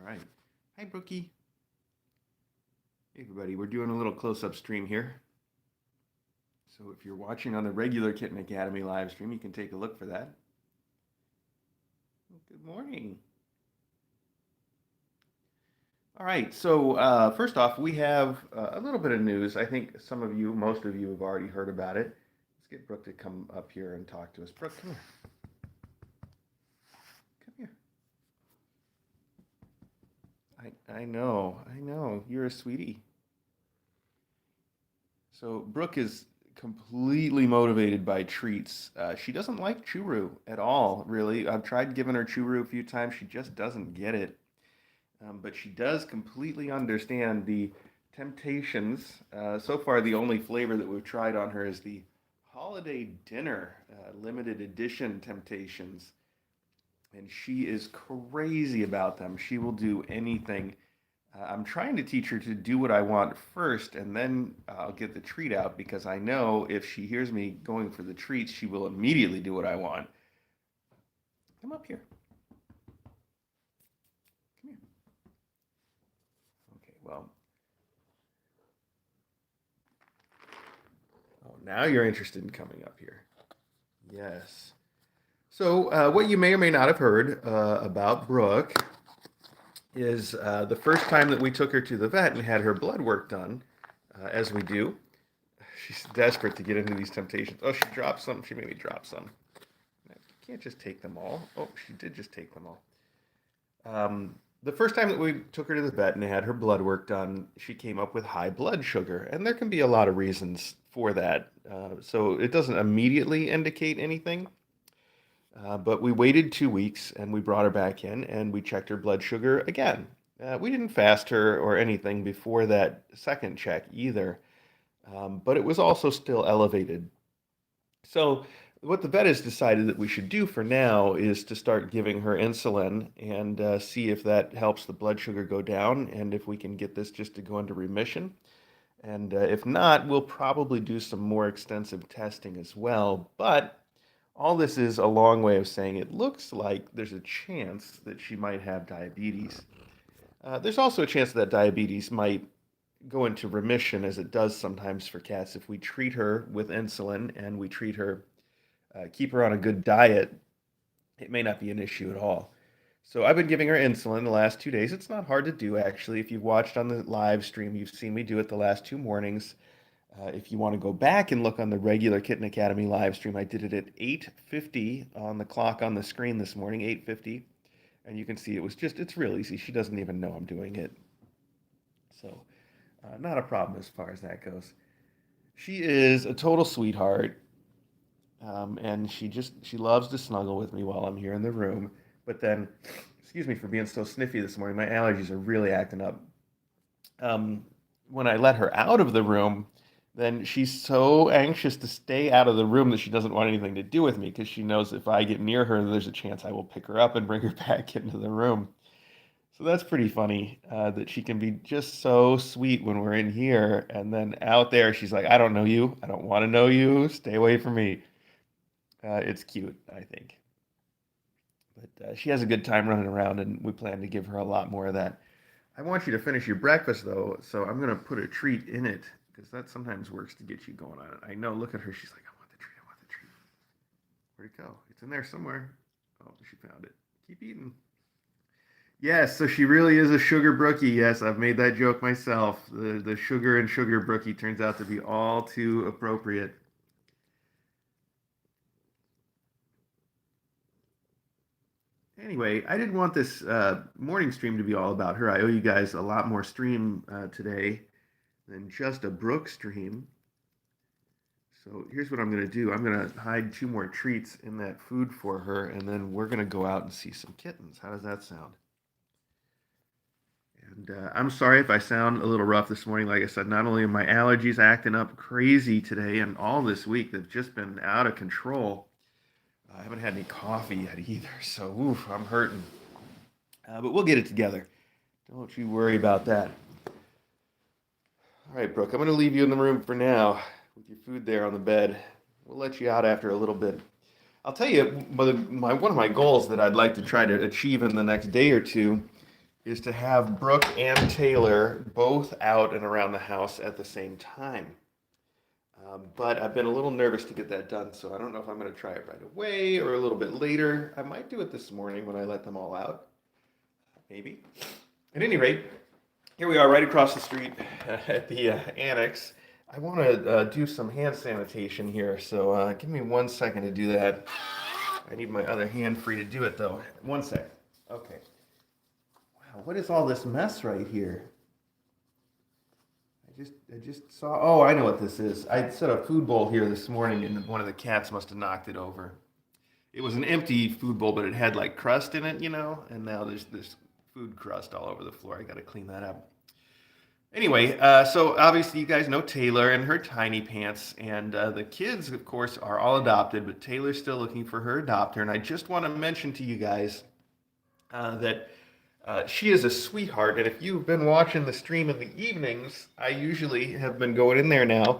All right. Hi, Brookie. Hey, everybody. We're doing a little close-up stream here. So if you're watching on the regular Kitten Academy live stream, you can take a look for that. Good morning. All right. So first off, we have a little bit of news. I think some of you, most of you have already heard about it. Let's get Brooke to come up here and talk to us. Brooke, come here. Come here. I know. You're a sweetie. So Brooke is completely motivated by treats. She doesn't like churu at all, really. I've tried giving her churu a few times. She just doesn't get it. But she does completely understand the temptations. So far, the only flavor that we've tried on her is the holiday dinner limited edition temptations. And she is crazy about them. She will do anything. I'm trying to teach her to do what I want first, and then I'll get the treat out because I know if she hears me going for the treats, she will immediately do what I want. Come up here. Come here. Okay, well. Oh, now you're interested in coming up here. Yes. So, what you may or may not have heard about Brooke is the first time that we took her to the vet and had her blood work done, as we do. She's desperate to get into these temptations. Oh, she dropped some. She made me drop some. You can't just take them all. Oh, she did just take them all. The first time that we took her to the vet and had her blood work done, she came up with high blood sugar. And there can be a lot of reasons for that. So it doesn't immediately indicate anything. But we waited 2 weeks and we brought her back in and we checked her blood sugar again. We didn't fast her or anything before that second check either, but it was also still elevated. So, what the vet has decided that we should do for now is to start giving her insulin and see if that helps the blood sugar go down and if we can get this just to go into remission. And if not, we'll probably do some more extensive testing as well. But all this is a long way of saying it looks like there's a chance that she might have diabetes. There's also a chance that diabetes might go into remission, as it does sometimes for cats. If we treat her with insulin and we treat her, keep her on a good diet, it may not be an issue at all. So I've been giving her insulin the last 2 days. It's not hard to do, actually. If you've watched on the live stream, you've seen me do it the last 2 mornings. If you want to go back and look on the regular Kitten Academy live stream, I did it at 8:50 on the clock on the screen this morning, 8:50. And you can see it's real easy. She doesn't even know I'm doing it. So, not a problem as far as that goes. She is a total sweetheart. And she loves to snuggle with me while I'm here in the room. But then, excuse me for being so sniffy this morning, my allergies are really acting up. When I let her out of the room, then she's so anxious to stay out of the room that she doesn't want anything to do with me because she knows if I get near her, there's a chance I will pick her up and bring her back into the room. So that's pretty funny that she can be just so sweet when we're in here, and then out there she's like, "I don't know you. I don't want to know you. Stay away from me." It's cute, I think. But she has a good time running around, and we plan to give her a lot more of that. I want you to finish your breakfast, though, so I'm going to put a treat in it, because that sometimes works to get you going on it. I know, look at her. She's like, I want the treat, I want the treat. Where'd it go? It's in there somewhere. Oh, she found it. Keep eating. Yes, so she really is a sugar brookie. Yes, I've made that joke myself. The sugar and sugar brookie turns out to be all too appropriate. Anyway, I didn't want this morning stream to be all about her. I owe you guys a lot more stream today than just a Brooke stream. So here's what I'm going to do. I'm going to hide 2 more treats in that food for her, and then we're going to go out and see some kittens. How does that sound? And I'm sorry if I sound a little rough this morning. Like I said, not only are my allergies acting up crazy today and all this week, they've just been out of control. I haven't had any coffee yet either, so oof, I'm hurting. But we'll get it together. Don't you worry about that. All right, Brooke, I'm going to leave you in the room for now with your food there on the bed. We'll let you out after a little bit. I'll tell you, one of my goals that I'd like to try to achieve in the next day or two is to have Brooke and Taylor both out and around the house at the same time. But I've been a little nervous to get that done, so I don't know if I'm going to try it right away or a little bit later. I might do it this morning when I let them all out. Maybe. At any rate, here we are right across the street at the annex. I want to do some hand sanitation here, so give me 1 second to do that. I need my other hand free to do it, though. 1 sec. Okay. Wow, what is all this mess right here? I just saw. Oh, I know what this is. I set a food bowl here this morning, and one of the cats must have knocked it over. It was an empty food bowl, but it had like crust in it, and now there's this food crust all over the floor. I got to clean that up. Anyway, so obviously you guys know Taylor and her tiny pants, and the kids, of course, are all adopted, but Taylor's still looking for her adopter. And I just want to mention to you guys that she is a sweetheart, and if you've been watching the stream in the evenings, I usually have been going in there now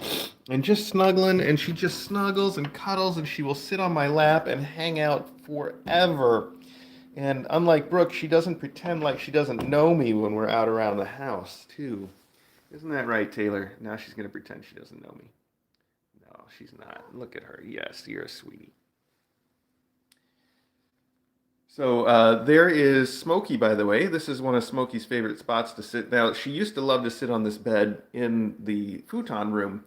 and just snuggling, and she just snuggles and cuddles, and she will sit on my lap and hang out forever. And unlike Brooke, she doesn't pretend like she doesn't know me when we're out around the house, too. Isn't that right, Taylor? Now she's going to pretend she doesn't know me. No, she's not. Look at her. Yes, you're a sweetie. So there is Smokey, by the way. This is one of Smokey's favorite spots to sit. Now, she used to love to sit on this bed in the futon room,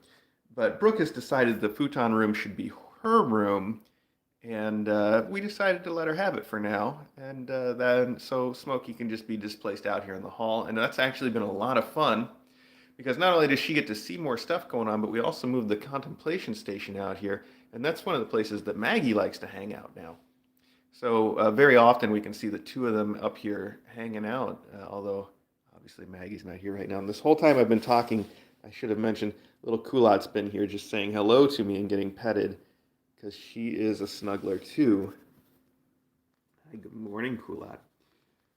but Brooke has decided the futon room should be her room, and we decided to let her have it for now. And then so Smokey can just be displaced out here in the hall, and that's actually been a lot of fun because not only does she get to see more stuff going on, but we also moved the contemplation station out here, and that's one of the places that Maggie likes to hang out now. So very often we can see the two of them up here hanging out, although obviously Maggie's not here right now. And this whole time I've been talking, I should have mentioned, little Culottes been here just saying hello to me and getting petted because she is a snuggler too. Hi, good morning, Culotte.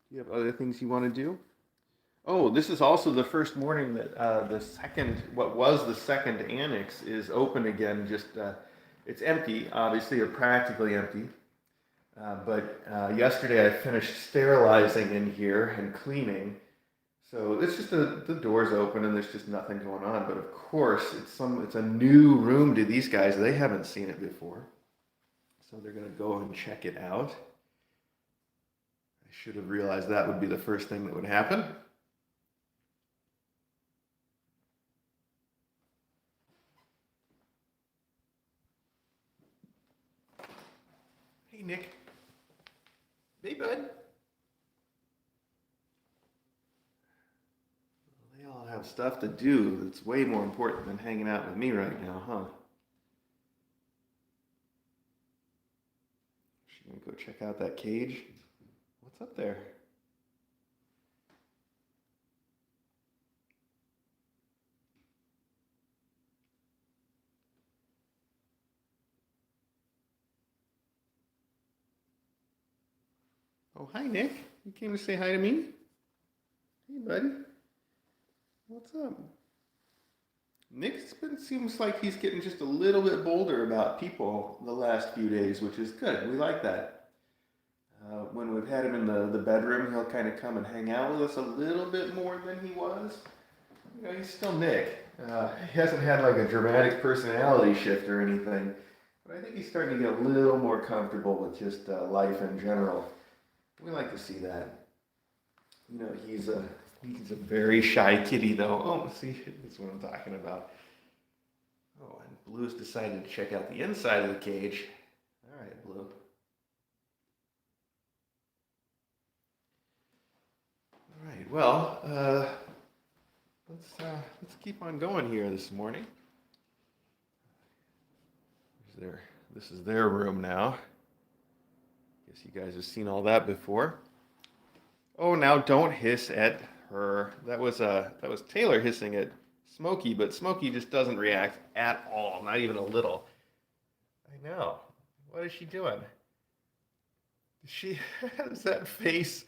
Do you have other things you want to do? Oh, this is also the first morning that what was the second annex is open again. Just it's empty, obviously, or practically empty. But yesterday I finished sterilizing in here and cleaning. So it's just the door's open and there's just nothing going on. But of course, it's a new room to these guys. They haven't seen it before. So they're going to go and check it out. I should have realized that would be the first thing that would happen. Hey, Nick. Hey, bud. They all have stuff to do that's way more important than hanging out with me right now, huh? She gonna go check out that cage? What's up there? Oh, hi, Nick. You came to say hi to me? Hey, buddy. What's up? Seems like he's getting just a little bit bolder about people the last few days, which is good. We like that. When we've had him in the bedroom, he'll kind of come and hang out with us a little bit more than he was. He's still Nick. He hasn't had like a dramatic personality shift or anything, but I think he's starting to get a little more comfortable with just life in general. We like to see that. He's a very shy kitty, though. Oh, see, that's what I'm talking about. Oh, and Blue's decided to check out the inside of the cage. All right, Blue. All right. Well, let's keep on going here this morning. This is their room now. Guess you guys have seen all that before. Oh, now don't hiss at her. That was Taylor hissing at Smokey, but Smokey just doesn't react at all, not even a little. I know. What is she doing? She has that face.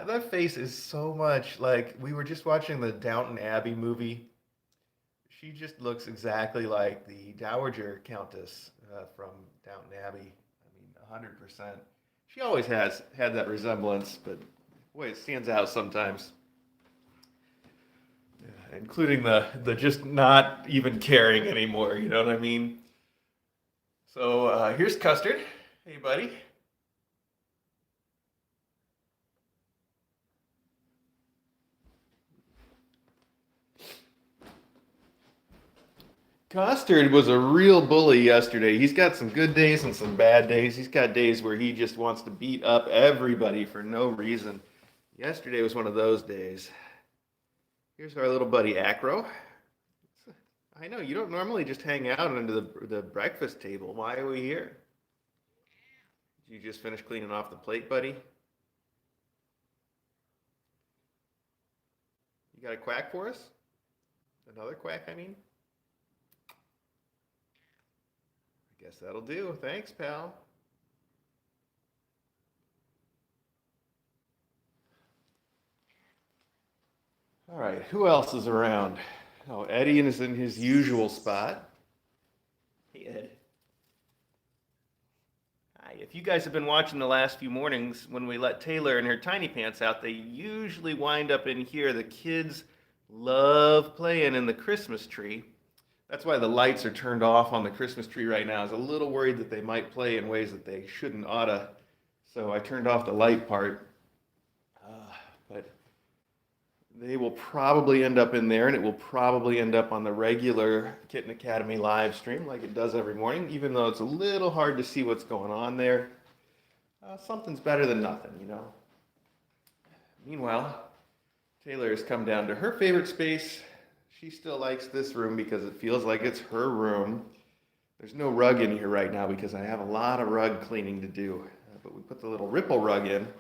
That face is so much like we were just watching the Downton Abbey movie. She just looks exactly like the Dowager Countess from Downton Abbey. I mean, 100%. She always has had that resemblance, but Boy, it stands out sometimes. Yeah, including the just not even caring anymore, you know what I mean? So here's Custard. Hey, buddy. Custard was a real bully yesterday. He's got some good days and some bad days. He's got days where he just wants to beat up everybody for no reason. Yesterday was one of those days. Here's our little buddy Acro. I know you don't normally just hang out under the breakfast table. Why are we here? Did you just finish cleaning off the plate, buddy? You got a quack for us? Another quack, I mean? I guess that'll do. Thanks, pal. All right, who else is around? Oh, Eddie is in his usual spot. Hey, Ed. Hi. If you guys have been watching the last few mornings when we let Taylor and her tiny pants out, they usually wind up in here. The kids love playing in the Christmas tree. That's why the lights are turned off on the Christmas tree right now. I was a little worried that they might play in ways that they shouldn't oughta. So I turned off the light part. But they will probably end up in there, and it will probably end up on the regular Kitten Academy live stream like it does every morning, even though it's a little hard to see what's going on there. Something's better than nothing, you know. Meanwhile, Taylor has come down to her favorite space. She still likes this room because it feels like it's her room. There's no rug in here right now because I have a lot of rug cleaning to do. But we put the little ripple rug in to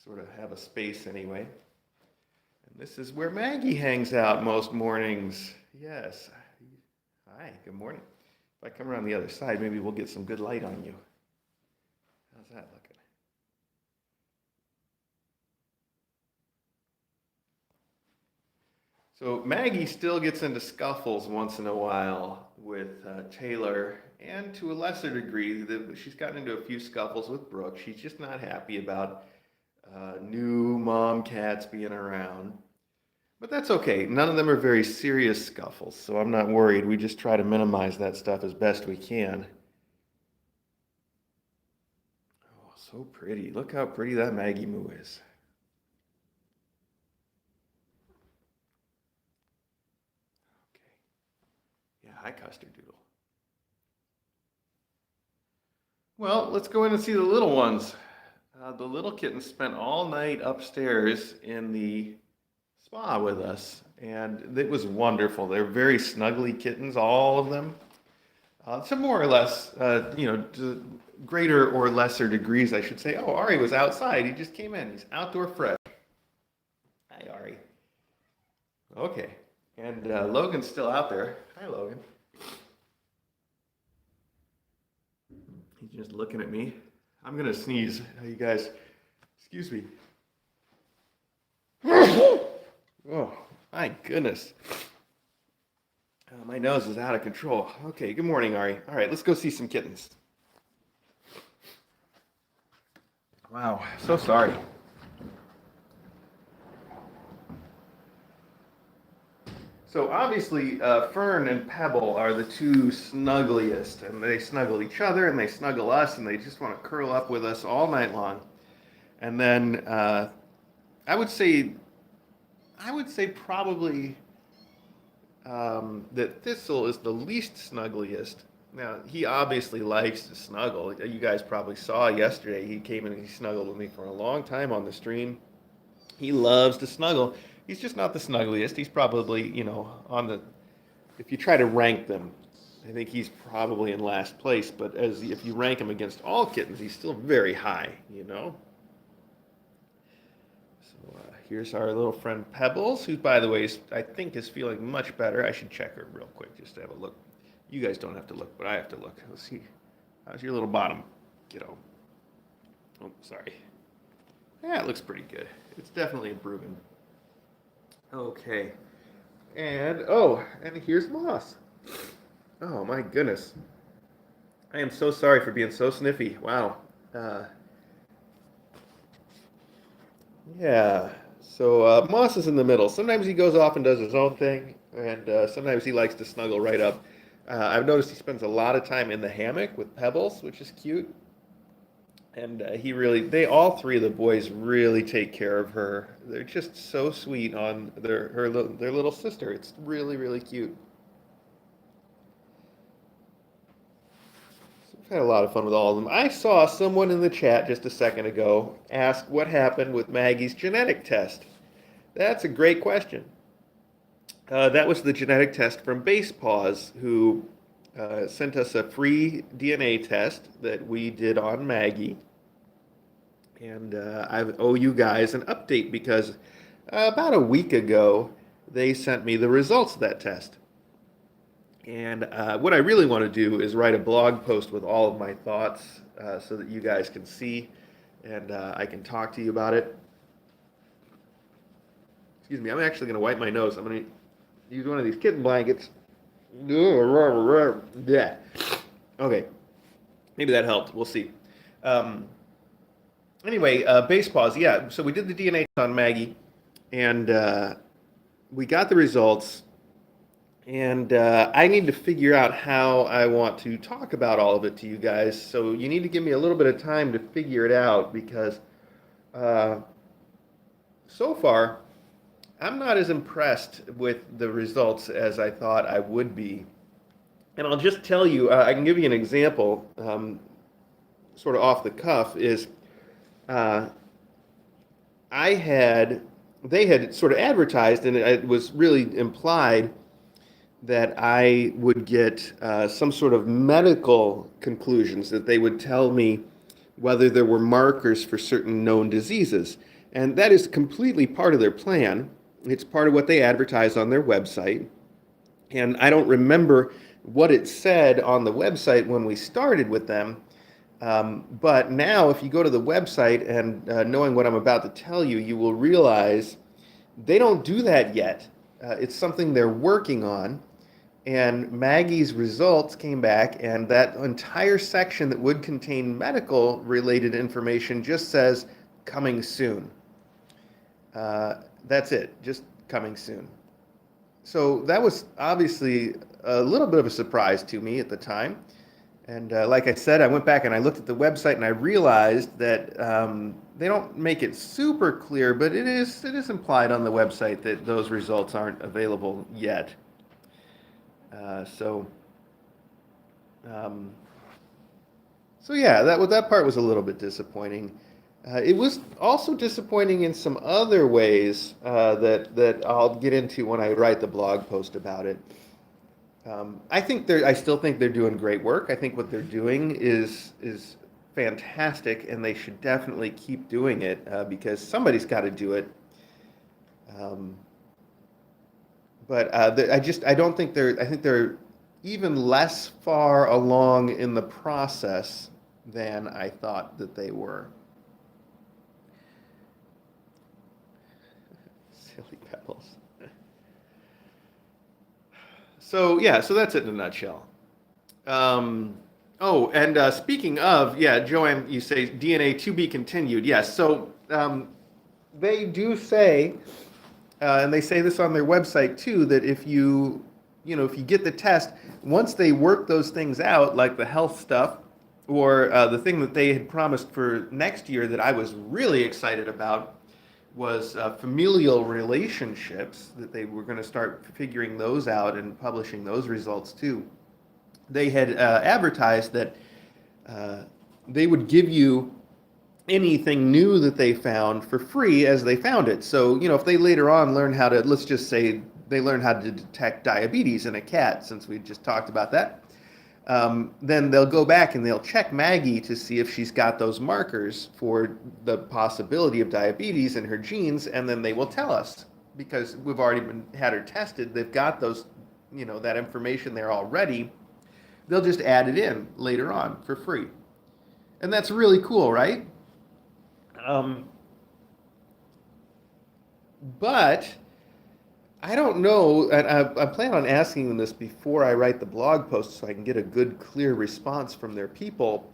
sort of have a space anyway. And this is where Maggie hangs out most mornings. Yes. Hi, good morning. If I come around the other side, maybe we'll get some good light on you. How's that looking? So Maggie still gets into scuffles once in a while with Taylor, and to a lesser degree, she's gotten into a few scuffles with Brooke. She's just not happy about new mom cats being around. But that's okay. None of them are very serious scuffles, so I'm not worried. We just try to minimize that stuff as best we can. Oh, so pretty. Look how pretty that Maggie Moo is. Yeah, hi, Custard Doodle. Well, let's go in and see the little ones. The little kittens spent all night upstairs in the spa with us, and it was wonderful. They're very snuggly kittens, all of them. To more or less, to greater or lesser degrees, I should say. Oh, Ari was outside. He just came in. He's outdoor fresh. Hi, Ari. Okay. And Logan's still out there. Hi, Logan. He's just looking at me. I'm going to sneeze. You guys, excuse me. Oh, my goodness. My nose is out of control. Okay, good morning, Ari. All right, let's go see some kittens. Wow, so sorry. So obviously, Fern and Pebble are the two snuggliest, and they snuggle each other, and they snuggle us, and they just want to curl up with us all night long. And then I would say probably that Thistle is the least snuggliest. Now, he obviously likes to snuggle. You guys probably saw yesterday, he came in and he snuggled with me for a long time on the stream. He loves to snuggle. He's just not the snuggliest. He's probably, if you try to rank them, I think he's probably in last place. But if you rank him against all kittens, he's still very high, you know? Here's our little friend Pebbles, who, by the way, I think is feeling much better. I should check her real quick just to have a look. You guys don't have to look, but I have to look. Let's see. How's your little bottom, kiddo? Oh, sorry. Yeah, it looks pretty good. It's definitely improving. Okay. And here's Moss. Oh, my goodness. I am so sorry for being so sniffy. Wow. Yeah. So Moss is in the middle. Sometimes he goes off and does his own thing, and sometimes he likes to snuggle right up. I've noticed he spends a lot of time in the hammock with Pebbles, which is cute. And they all three of the boys really take care of her. They're just so sweet on their little sister. It's really, really cute. So we've had a lot of fun with all of them. I saw someone in the chat just a second ago ask what happened with Maggie's genetic test. That's a great question. That was the genetic test from Base Paws, who sent us a free DNA test that we did on Maggie. And I owe you guys an update because about a week ago, they sent me the results of that test. And what I really want to do is write a blog post with all of my thoughts so that you guys can see and I can talk to you about it. Excuse me, I'm actually going to wipe my nose. I'm going to use one of these kitten blankets. Yeah. Okay. Maybe that helped. We'll see. Um, anyway, base pause. Yeah, so we did the DNA on Maggie, and we got the results. And I need to figure out how I want to talk about all of it to you guys. So you need to give me a little bit of time to figure it out because uh, so far I'm not as impressed with the results as I thought I would be. And I'll just tell you, I can give you an example, sort of off the cuff, is uh, I had, they had sort of advertised, and it was really implied that I would get some sort of medical conclusions, that they would tell me whether there were markers for certain known diseases. And that is completely part of their plan. It's part of what they advertise on their website. And I don't remember what it said on the website when we started with them. But now, if you go to the website and knowing what I'm about to tell you, you will realize they don't do that yet. It's something they're working on. And Maggie's results came back, and that entire section that would contain medical related information just says coming soon. That's it, just coming soon. So that was obviously a little bit of a surprise to me at the time. And like I said, I went back and I looked at the website and I realized that they don't make it super clear, but it is implied on the website that those results aren't available yet. So, um, so yeah, that part was a little bit disappointing. It was also disappointing in some other ways that I'll get into when I write the blog post about it. I still think they're doing great work. I think what they're doing is fantastic, and they should definitely keep doing it because somebody's got to do it. Um, but I don't think I think they're even less far along in the process than I thought that they were. Silly pebbles. So yeah, so that's it in a nutshell. Oh, and speaking of, yeah, Joanne, you say DNA to be continued. Yes, so they do say, and they say this on their website too, that if you get the test, once they work those things out, like the health stuff, or the thing that they had promised for next year that I was really excited about was familial relationships, that they were going to start figuring those out and publishing those results too. They had advertised that they would give you anything new that they found for free as they found it. So, if they later on learn how to, let's just say they learn how to detect diabetes in a cat, since we just talked about that, then they'll go back and they'll check Maggie to see if she's got those markers for the possibility of diabetes in her genes, and then they will tell us because we've already had her tested. They've got those, that information there already. They'll just add it in later on for free. And that's really cool, right? Um, but I don't know, and I plan on asking them this before I write the blog post so I can get a good, clear response from their people.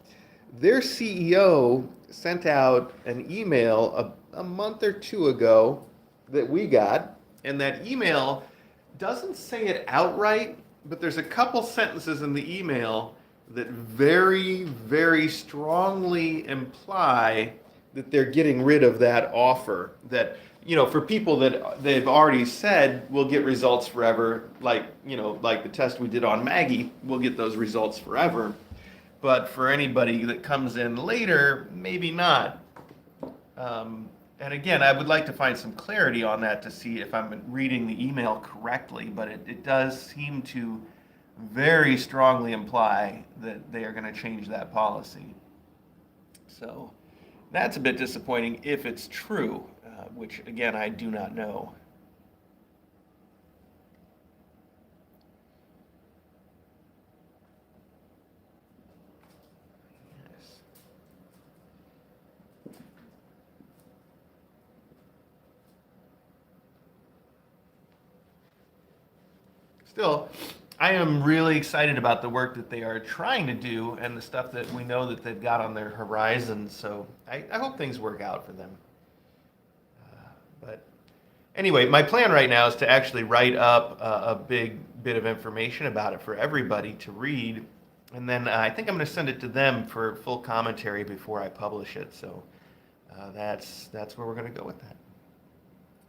their CEO sent out an email a month or two ago that we got, and that email doesn't say it outright, but there's a couple sentences in the email that very, very strongly imply that they're getting rid of that offer. That, for people that they've already said we'll get results forever, like, like the test we did on Maggie, we'll get those results forever. But for anybody that comes in later, maybe not. And again, I would like to find some clarity on that to see if I'm reading the email correctly, but it does seem to very strongly imply that they are going to change that policy. So that's a bit disappointing if it's true, which again, I do not know. Yes. Still, I am really excited about the work that they are trying to do and the stuff that we know that they've got on their horizon. So I hope things work out for them. But anyway, my plan right now is to actually write up a big bit of information about it for everybody to read. And then I think I'm going to send it to them for full commentary before I publish it. So that's where we're going to go with that.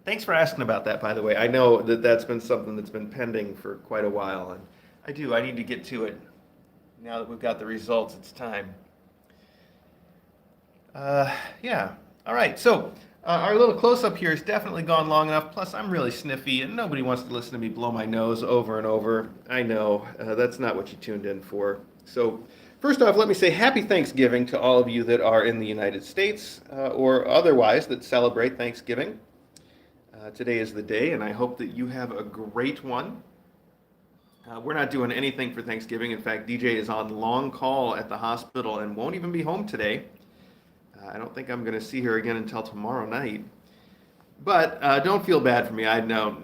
Thanks for asking about that, by the way. I know that that's been something that's been pending for quite a while, and I need to get to it. Now that we've got the results, it's time. Yeah. All right. So our little close-up here has definitely gone long enough. Plus, I'm really sniffy, and nobody wants to listen to me blow my nose over and over. I know that's not what you tuned in for. So, first off, let me say happy Thanksgiving to all of you that are in the United States or otherwise that celebrate Thanksgiving. Today is the day, and I hope that you have a great one. We're not doing anything for Thanksgiving. In fact, DJ is on long call at the hospital and won't even be home today. I don't think I'm going to see her again until tomorrow night. But don't feel bad for me. I know,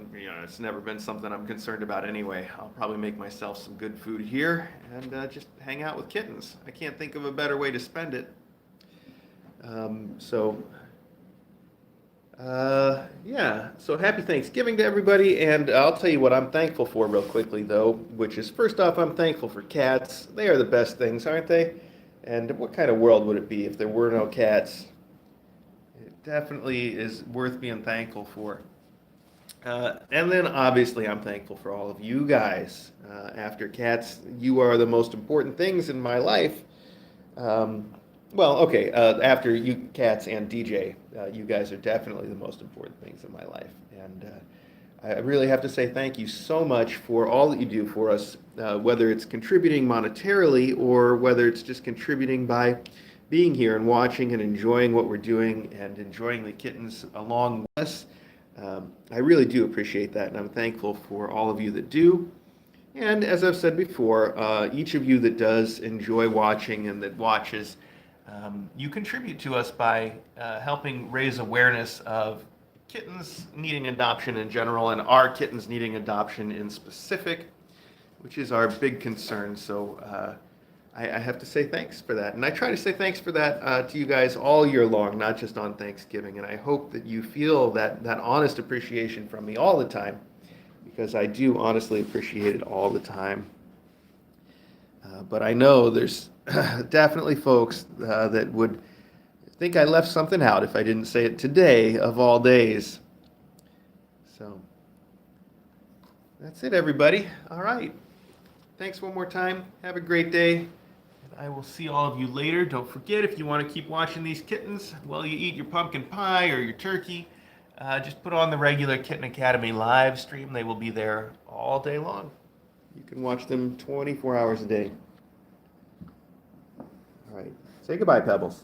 it's never been something I'm concerned about anyway. I'll probably make myself some good food here and just hang out with kittens. I can't think of a better way to spend it. Yeah, so happy Thanksgiving to everybody, and I'll tell you what I'm thankful for real quickly, though, which is first off, I'm thankful for cats. They are the best things, aren't they? And what kind of world would it be if there were no cats? It definitely is worth being thankful for. And then obviously, I'm thankful for all of you guys. After cats, you are the most important things in my life. Well, okay, after you cats and DJ, you guys are definitely the most important things in my life. And I really have to say thank you so much for all that you do for us, whether it's contributing monetarily or whether it's just contributing by being here and watching and enjoying what we're doing and enjoying the kittens along with us. I really do appreciate that, and I'm thankful for all of you that do. And as I've said before, each of you that does enjoy watching and that watches, you contribute to us by helping raise awareness of kittens needing adoption in general and our kittens needing adoption in specific, which is our big concern. So I have to say thanks for that. And I try to say thanks for that to you guys all year long, not just on Thanksgiving. And I hope that you feel that honest appreciation from me all the time, because I do honestly appreciate it all the time. But I know there's definitely folks that would think I left something out if I didn't say it today of all days. So that's it, everybody. All right. Thanks one more time. Have a great day. And I will see all of you later. Don't forget, if you want to keep watching these kittens while you eat your pumpkin pie or your turkey, just put on the regular Kitten Academy live stream. They will be there all day long. You can watch them 24 hours a day. All right. Say goodbye, Pebbles.